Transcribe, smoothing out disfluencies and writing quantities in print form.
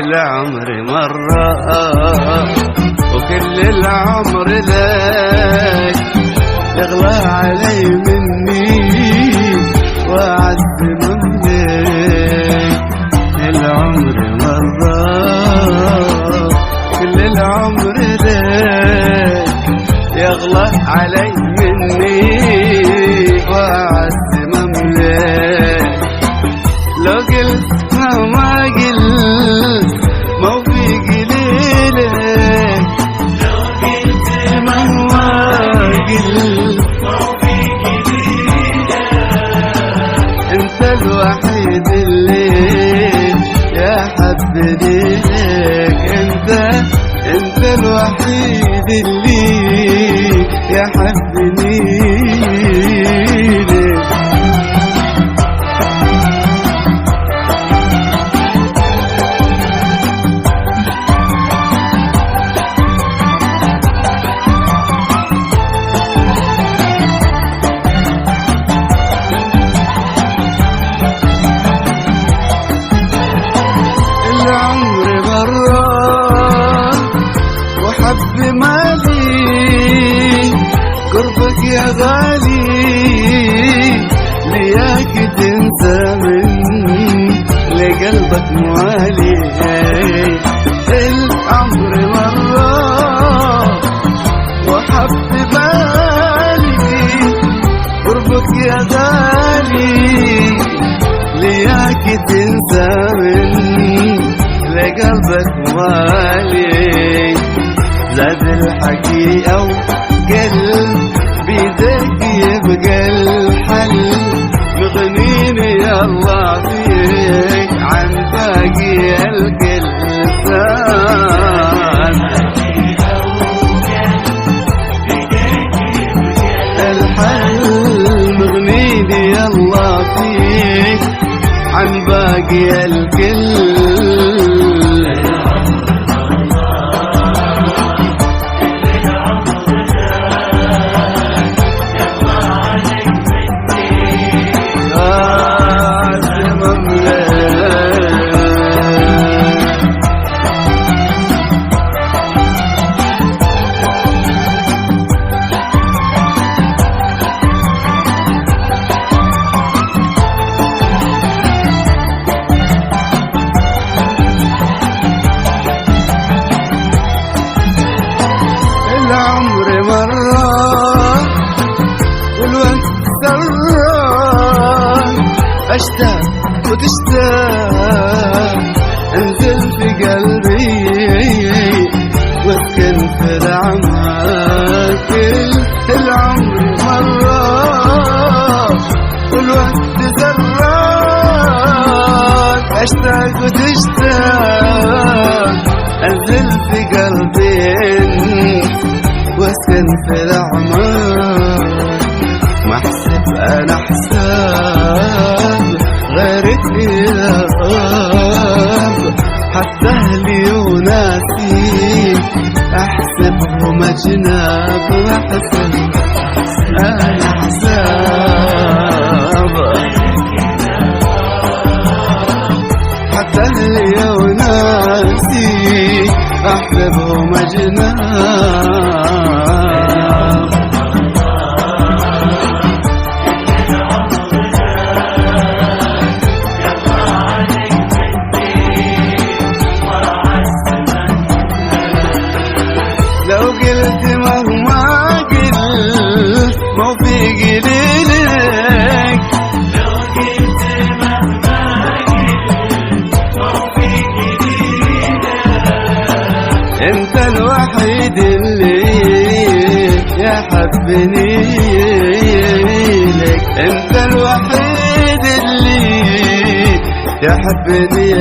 العمر مرة وكل العمر لك، يغلى علي مني وأعز مملك. العمر مرة كل العمر لك، يغلى علي مني وأعز مملك. لو قلت ما قلت مو في قليلك، لو قلت مهما قلت مو في قليلك. انت الوحيد اللي يا حبني لك، انت الوحيد اللي يا حبني لك. العمر مرة وحب مالي، قربك يا غالي لياك تنسى من لقلبك موالي. العمر مرة وحب مالي، قربك يا غالي لياك تنسى من لقلبك موالي. زاد الحقيقة وقلب بيدك يبقى الحل، مغنيني يا الله فيك عن باقي الكل. الحل مغنيني يا الله فيك عن باقي الكل. العمر مرة والوقت سران، أشتاق وتشتاق انزل في قلبي واسكن في دعمك. العمر مرة والوقت سران، أشتاق وتشتاق انزل في قلبي واسكن في الأعماق. ما احسب انا حساب غيرك إلهاب، حتى اهلي وناسي احسبهم اجناب. ما احسب انا حساب حتى اهلي وناسي احسبهم اجناب. لو قلت مهما قلت مو في قليلك، لو قلت مهما قلت مو في قليلك. انت الوحيد اللي يا حبني لك، انت الوحيد اللي يا حبني